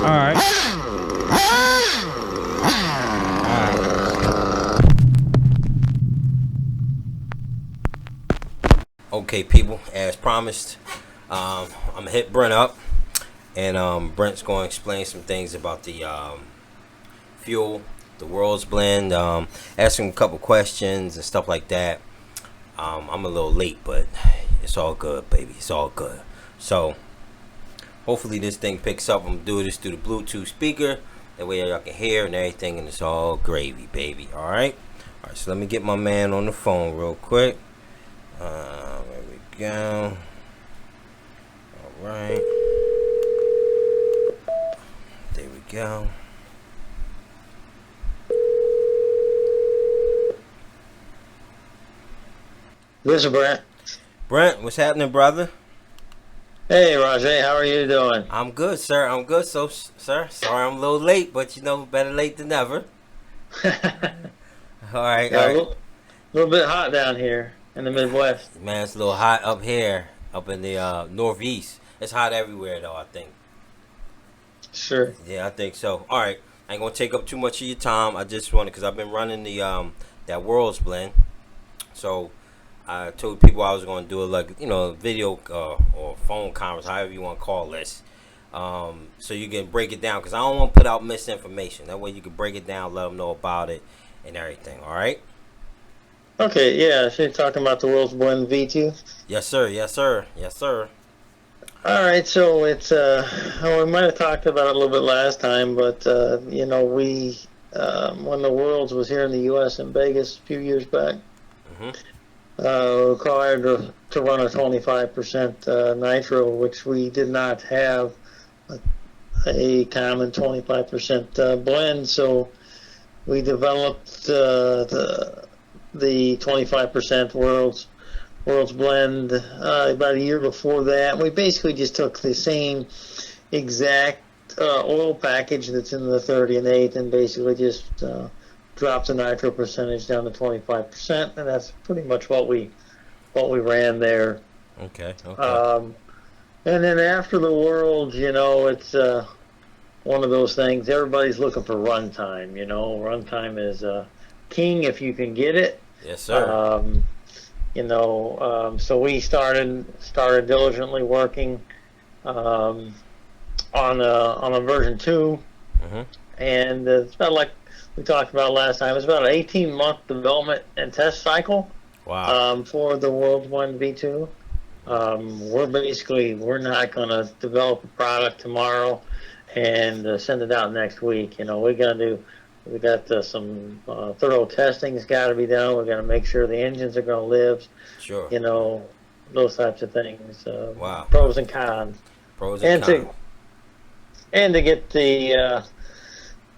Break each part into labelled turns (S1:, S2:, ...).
S1: right.
S2: Okay, people, as promised, I'm gonna hit Brent up, and Brent's going to explain some things about the fuel, the world's blend, ask him a couple questions and stuff like that. I'm a little late, but it's all good, baby. It's all good. So, hopefully, this thing picks up. I'm doing this through the Bluetooth speaker. That way, y'all can hear and everything, and it's all gravy, baby. All right? All right, so let me get my man on the phone real quick. There we go. All right. There we go.
S3: This is Brent.
S2: Brent, what's happening, brother?
S3: Hey, Rajay, how are you doing?
S2: I'm good, sir. I'm good. So, sir, sorry I'm a little late, but you know, better late than never. All right,
S3: Yeah,
S2: all
S3: a
S2: right.
S3: little bit hot down here in the Midwest.
S2: Man, it's a little hot up here, up in the northeast. It's hot everywhere, though, I think.
S3: Sure.
S2: Yeah, I think so. All right, I ain't gonna take up too much of your time. I just wanted, because I've been running the that World's Blend. So I told people I was gonna do a video or phone conference, however you want to call this. So you can break it down, because I don't want to put out misinformation. That way you can break it down, let them know about it and everything. All right.
S3: Okay, yeah, so you're talking about the World's Blend V2?
S2: Yes, sir. Yes, sir. Yes, sir.
S3: All right, so it's, we might have talked about it a little bit last time, but, we, when the Worlds was here in the U.S. in Vegas a few years back, required to run a 25% nitro, which we did not have a common 25% blend, so we developed the 25% World's Blend about a year before that. We basically just took the same exact oil package that's in the 30 and 8 and basically just dropped the nitro percentage down to 25%, and that's pretty much what we ran there.
S2: Okay.
S3: And then after the World, it's one of those things. Everybody's looking for runtime. Runtime is king if you can get it.
S2: Yes, sir.
S3: So we started diligently working on a version 2, and it's about like we talked about last time. It's about an 18-month development and test cycle.
S2: Wow.
S3: For the World 1 V2. We're not going to develop a product tomorrow and send it out next week. We got some thorough testing that's got to be done. We're going to make sure the engines are going to live.
S2: Sure.
S3: Those types of things.
S2: Wow.
S3: Pros and cons.
S2: Pros and cons.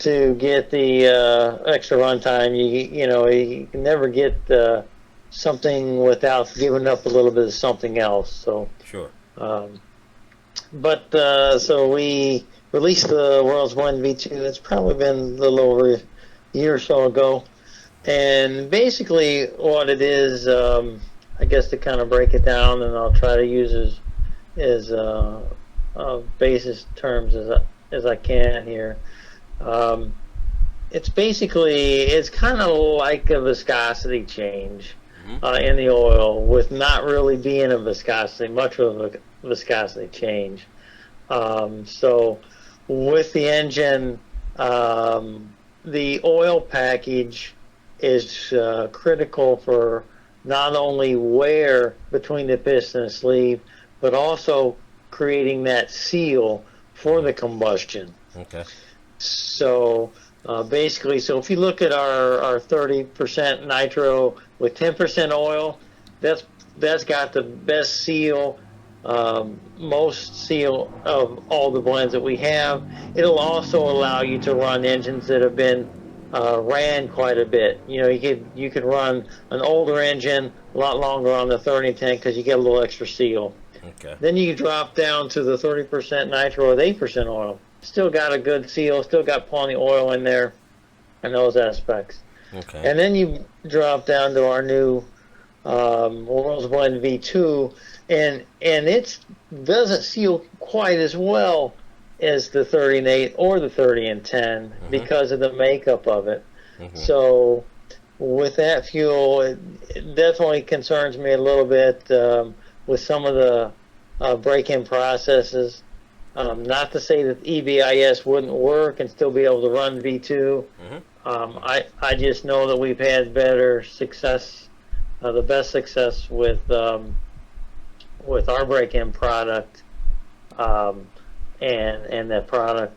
S3: To get the extra runtime, you can never get something without giving up a little bit of something else. So
S2: sure.
S3: So we released the World's Blend V2. It's probably been a little over a year or so ago, and basically what it is, I guess to kind of break it down, and I'll try to use as basis terms as I can here. It's kind of like a viscosity change in the oil, with not really being much of a viscosity change. So with the engine, the oil package is critical for not only wear between the piston and sleeve, but also creating that seal for the combustion.
S2: Okay.
S3: So basically, if you look at our 30% nitro with 10% oil, that's got the best seal, most seal of all the blends that we have. It'll also allow you to run engines that have been ran quite a bit. You could run an older engine a lot longer on the 30 tank because you get a little extra seal.
S2: Okay.
S3: Then you drop down to the 30% nitro with 8% oil. Still got a good seal, still got plenty of oil in there in those aspects.
S2: Okay.
S3: And then you drop down to our new World's Blend V2, and it doesn't seal quite as well is the 30 and 8 or the 30 and 10 because of the makeup of it. So with that fuel, it definitely concerns me a little bit with some of the break-in processes. Not to say that EBIS wouldn't work and still be able to run V2. I just know that we've had better success, the best success with our break-in product, and that product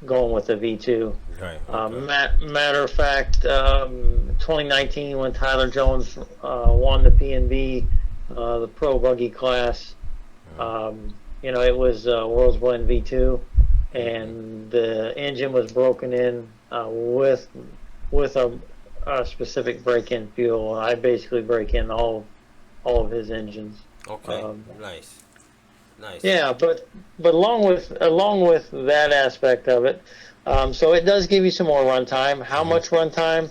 S3: going with the V2.
S2: Right. Okay.
S3: Matter of fact, 2019 when Tyler Jones won the P&B, the Pro Buggy class, it was World's Blend V2, and the engine was broken in with a specific break-in fuel. I basically break in all of his engines.
S2: Okay. Nice.
S3: Yeah, but along with that aspect of it, so it does give you some more runtime. How much runtime?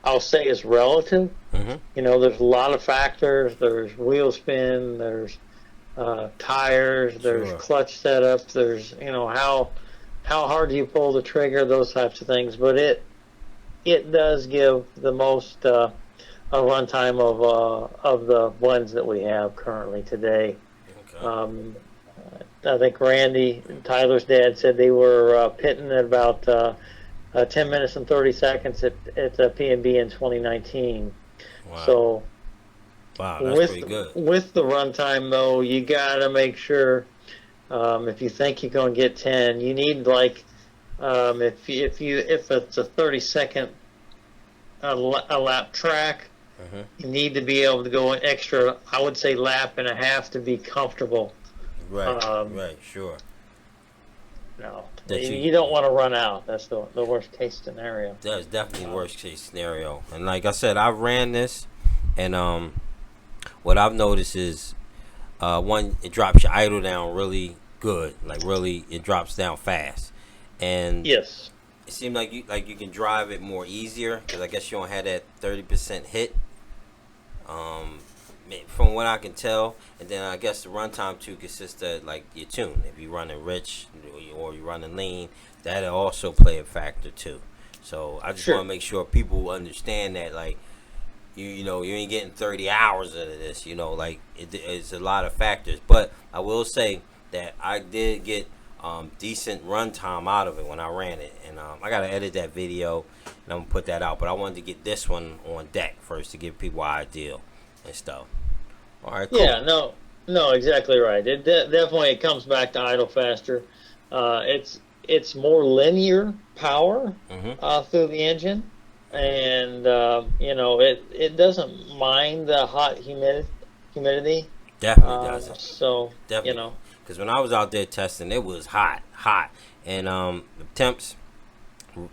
S3: I'll say is relative. There's a lot of factors. There's wheel spin. There's tires. There's clutch setup. There's how hard do you pull the trigger? Those types of things. But it does give the most a runtime of the blends that we have currently today.
S2: Okay.
S3: I think Randy, Tyler's dad, said they were pitting at about 10 minutes and 30 seconds at P&B in 2019.
S2: Wow.
S3: So,
S2: wow, that's pretty good.
S3: With the runtime, though, you got to make sure if you think you're going to get 10, you need if it's a 30-second a lap track, you need to be able to go an extra, I would say, lap and a half to be comfortable.
S2: Right, right, sure.
S3: No, you don't want to run out. That's the worst case scenario.
S2: That's definitely the worst case scenario. And like I said, I ran this, and what I've noticed is, one, it drops your idle down really good. Like really, it drops down fast. And
S3: yes,
S2: it seemed like you can drive it more easier because I guess you don't have that 30% hit. From what I can tell, and then I guess the runtime too consists of like your tune. If you're running rich or you're running lean, that'll also play a factor too. So I just want to make sure people understand that, like, you ain't getting 30 hours out of this. Like it's a lot of factors. But I will say that I did get decent runtime out of it when I ran it, and I gotta edit that video and I'm gonna put that out. But I wanted to get this one on deck first to give people an idea and stuff. All right, cool.
S3: Yeah, no, exactly right. It definitely comes back to idle faster. It's more linear power through the engine, and it doesn't mind the hot humidity.
S2: Definitely doesn't.
S3: So
S2: definitely, because when I was out there testing, it was hot, and the temps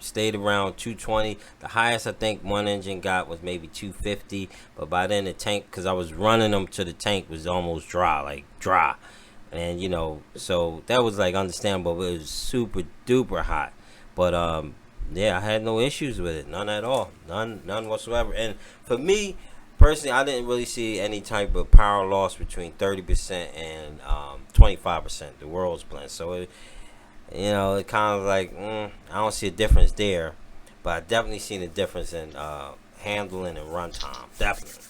S2: stayed around 220. The highest I think one engine got was maybe 250, but by then the tank, because I was running them to the tank, was almost dry, and so that was like understandable, but it was super duper hot. But yeah, I had no issues with it, none at all, none whatsoever. And for me personally, I didn't really see any type of power loss between 30% and 25%, the World's Blend. So it kind of like, I don't see a difference there, but I definitely seen a difference in handling and runtime. Definitely.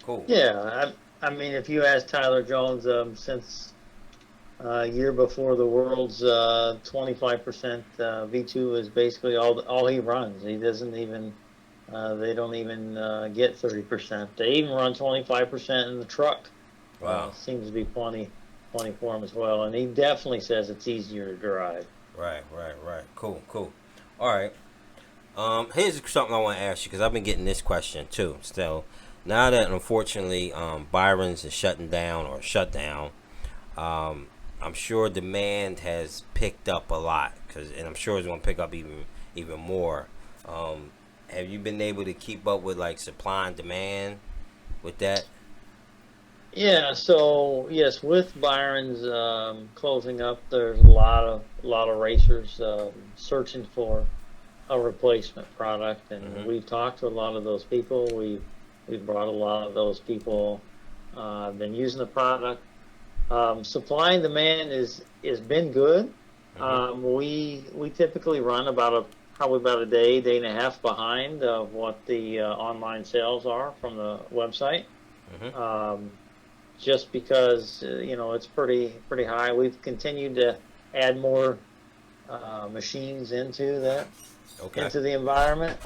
S2: Cool.
S3: Yeah, I mean, if you ask Tyler Jones, since year before the World's 25% V2 is basically all he runs. He doesn't even, they don't even get 30%. They even run 25% in the truck.
S2: Wow.
S3: Seems to be plenty for him as well, and he definitely says it's easier to drive.
S2: Right. Cool. All right. Here's something I want to ask you, because I've been getting this question too. So now that unfortunately Byron's is shut down, I'm sure demand has picked up a lot, and I'm sure it's going to pick up even more. Have you been able to keep up with like supply and demand with that?
S3: Yeah, so yes, with Byron's closing up, there's a lot of racers searching for a replacement product, and we've talked to a lot of those people. We've brought a lot of those people. Been using the product. Supply and demand is been good. We typically run probably about a day and a half behind of what the online sales are from the website. Just because it's pretty high. We've continued to add more machines into the environment.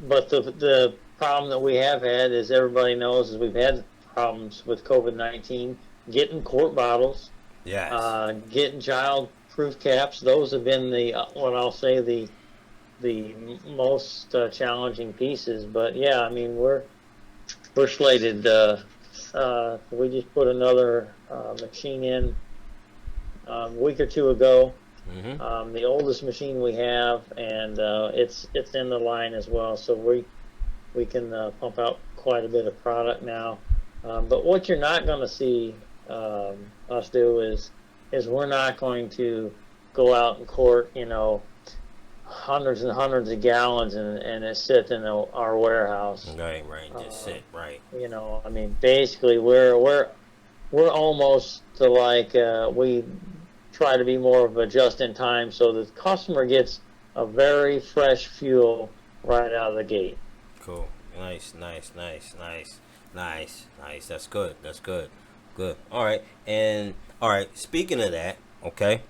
S3: But the problem that we have had, as everybody knows, is we've had problems with COVID-19 getting quart bottles, getting child-proof caps. Those have been what I'll say the most challenging pieces. But yeah, I mean we're slated. We just put another machine in a week or two ago. The oldest machine we have, and it's in the line as well, so we can pump out quite a bit of product now. But what you're not going to see us do is we're not going to go out and quart hundreds and hundreds of gallons and it sit in our warehouse.
S2: Right, just sit right.
S3: I mean, basically we're almost to like we try to be more of a just-in-time, so the customer gets a very fresh fuel right out of the gate.
S2: Cool. Nice. That's good. Good. All right. Speaking of that, okay.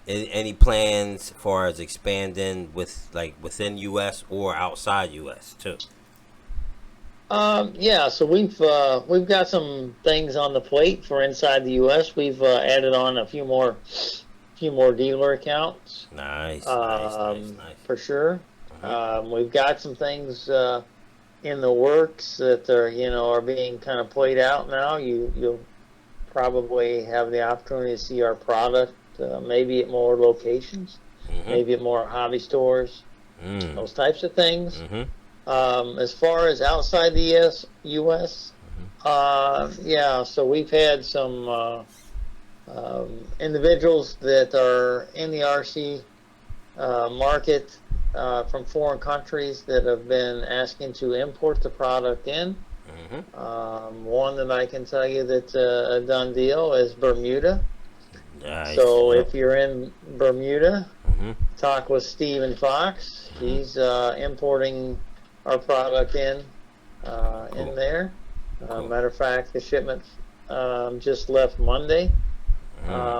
S2: Any plans as far as expanding within U.S. or outside U.S. too?
S3: Yeah, so we've got some things on the plate for inside the U.S. We've added on a few more dealer accounts.
S2: Nice.
S3: For sure. We've got some things in the works that are being kind of played out now. You'll probably have the opportunity to see our product maybe at more locations, maybe at more hobby stores, those types of things. As far as outside the U.S., yeah, so we've had some individuals that are in the RC market from foreign countries that have been asking to import the product in. One that I can tell you that's a done deal is Bermuda.
S2: Nice.
S3: So if you're in Bermuda, talk with Stephen Fox. He's importing our product in there. Matter of fact, the shipment just left Monday.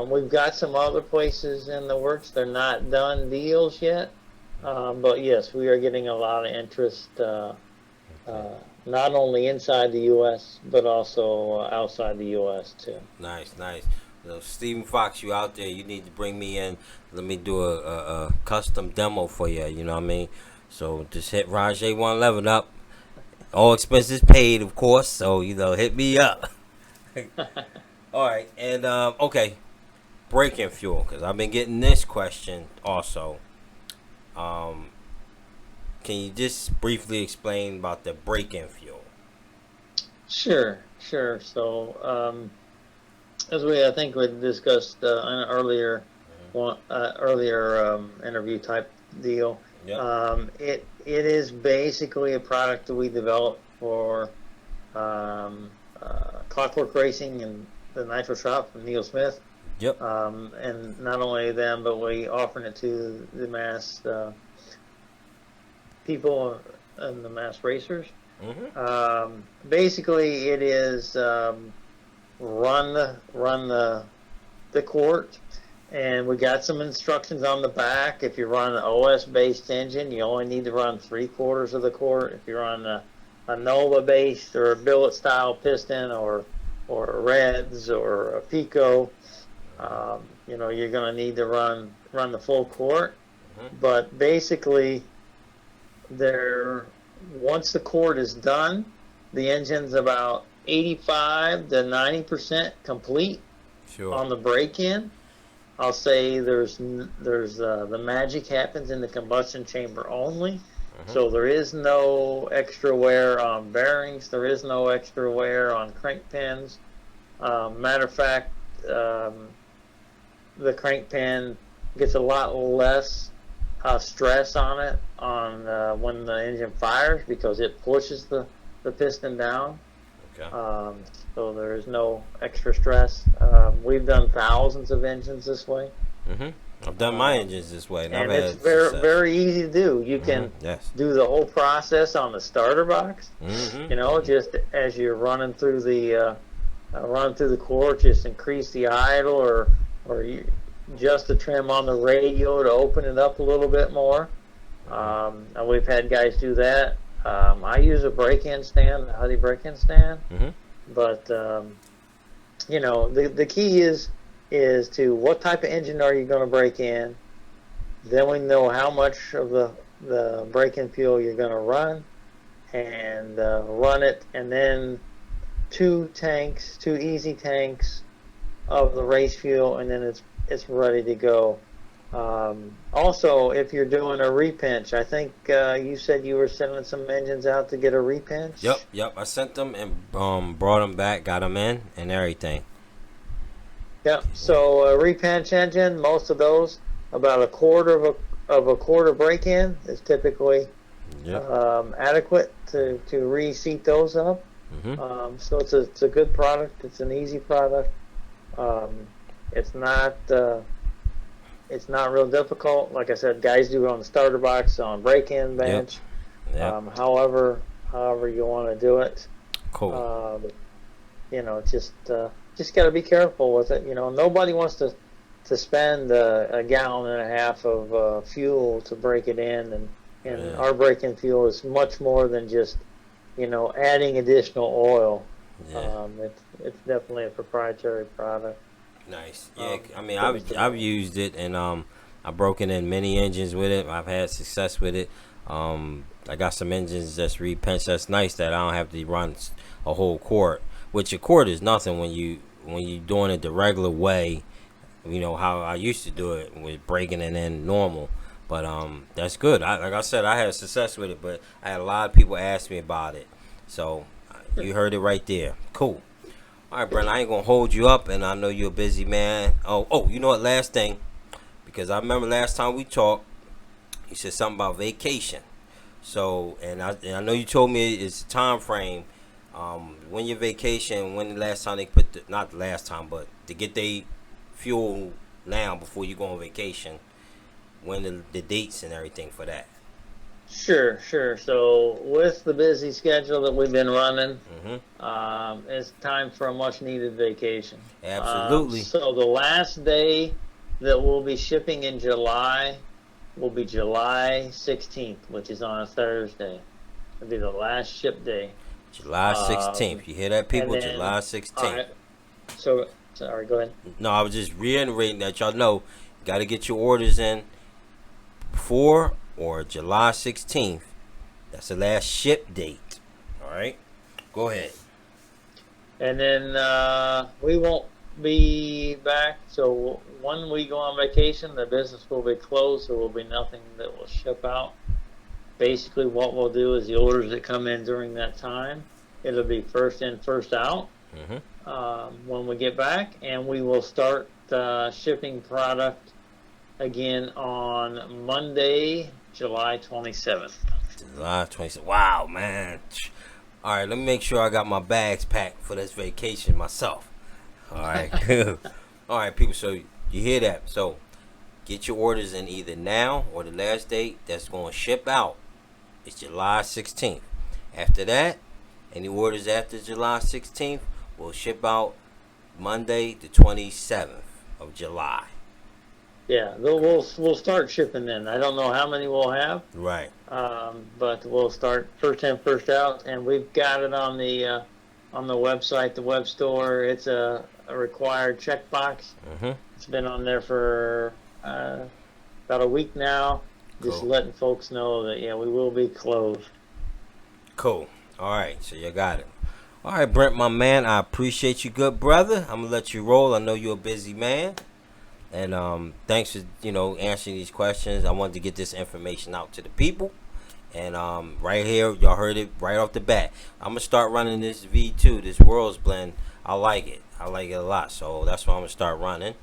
S3: We've got some other places in the works. They're not done deals yet, but yes, we are getting a lot of interest, not only inside the U.S. but also outside the U.S. too.
S2: Nice. So Stephen Fox, you out there? You need to bring me in. Let me do a custom demo for you. You know what I mean? So just hit Rajay 111 up. All expenses paid, of course. So hit me up. All right, and okay, break-in fuel, because I've been getting this question also. Can you just briefly explain about the break-in fuel?
S3: Sure. So as I think we discussed in an earlier interview type deal. Yep. It is basically a product that we developed for Clockwork Racing and the Nitro shop from Neil Smith.
S2: Yep.
S3: And not only them, but we offering it to the mass people and the mass racers. Basically, it is run the quart. And we got some instructions on the back. If you run an OS-based engine, you only need to run 3/4 of the quart. If you're on a Nova-based or a billet-style piston or a Reds or a Pico, you're going to need to run the full quart. But basically, once the quart is done, the engine's about 85 to 90% complete on the break-in. I'll say there's the magic happens in the combustion chamber only. So there is no extra wear on bearings. There is no extra wear on crank pins. Matter of fact, the crank pin gets a lot less stress on it when the engine fires, because it pushes the piston down.
S2: Okay.
S3: So there is no extra stress. We've done thousands of engines this way.
S2: I've done my engines this way, and I've
S3: it's
S2: had
S3: very
S2: success.
S3: very easy to do. You can
S2: Yes.
S3: do the whole process on the starter box. Just as you're running through the core, just increase the idle, or you adjust the trim on the radio to open it up a little bit more. And we've had guys do that. I use a break-in stand, a Huddy break-in stand. But the key is to what type of engine are you going to break in. Then we know how much of the break-in fuel you're going to run, and run it, and then two easy tanks of the race fuel, and then it's ready to go. Also, if you're doing a repinch, I think you said you were sending some engines out to get a repinch.
S2: Yep. I sent them and brought them back, got them in, and everything.
S3: Yep. So a repinch engine, most of those, about a quarter of a quarter break-in is typically adequate to reseat those up. So it's a good product. It's an easy product. It's not real difficult. Like I said, guys do it on the starter box, on break-in bench. However you want to do it.
S2: Cool.
S3: Just got to be careful with it. Nobody wants to spend a gallon and a half of fuel to break it in, and our break-in fuel is much more than just adding additional oil. It's definitely a proprietary product.
S2: Nice. Yeah, I mean, I've used it, and I've broken in many engines with it. I've had success with it. I got some engines that's repinched. That's nice that I don't have to run a whole quart. Which a quart is nothing when you doing it the regular way. How I used to do it with breaking it in normal. But that's good. Like I said, I had success with it, but I had a lot of people ask me about it. So you heard it right there. Cool. All right, Brent, I ain't gonna hold you up, and I know you're a busy man. Oh, you know what? Last thing, because I remember last time we talked, you said something about vacation. So, and I know you told me it's a time frame. When your vacation? When the last time they put not the last time, but to get their fuel now before you go on vacation? When the dates and everything for that?
S3: Sure. So with the busy schedule that we've been running, it's time for a much-needed vacation.
S2: Absolutely.
S3: So the last day that we'll be shipping in July will be July 16th, which is on a Thursday. It'll be the last ship day.
S2: July 16th. You hear that, people? Then, July 16th.
S3: Right. So, sorry, go ahead.
S2: No, I was just reiterating that y'all know you got to get your orders in before or July 16th. That's the last ship date. All right, go ahead.
S3: And then we won't be back. So when we go on vacation, the business will be closed. There will be nothing that will ship out. Basically, what we'll do is the orders that come in during that time, it'll be first in, first out when we get back, and we will start shipping product again on Monday, July 27th.
S2: July 27th. Wow, man. All right, let me make sure I got my bags packed for this vacation myself. All right, good. All right, people, so you hear that. So get your orders in either now or the last date that's going to ship out. It's July 16th. After that, any orders after July 16th will ship out Monday, the 27th of July.
S3: Yeah, we'll start shipping then. I don't know how many we'll have.
S2: Right.
S3: But we'll start first in, first out, and we've got it on the website, the web store. It's a required checkbox. It's been on there for about a week now. Just letting folks know that we will be closed.
S2: Cool. All right, so you got it. All right, Brent, my man, I appreciate you, good brother. I'm gonna let you roll. I know you're a busy man, and thanks for answering these questions. I wanted to get this information out to the people, and right here, y'all heard it right off the bat. I'm gonna start running this V2, this Worlds blend. I like it a lot, so that's what I'm gonna start running.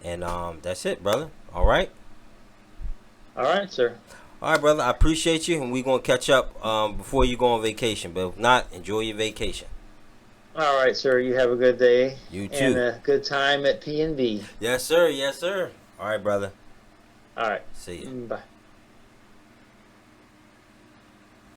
S2: And that's it, brother. All right.
S3: All right, sir.
S2: All right, brother. I appreciate you, and we're gonna catch up before you go on vacation. But if not, enjoy your vacation.
S3: All right, sir. You have a good day.
S2: You
S3: And
S2: too.
S3: a good time at P&B.
S2: Yes, sir. Yes, sir. All right, brother.
S3: All right.
S2: See ya.
S3: Bye.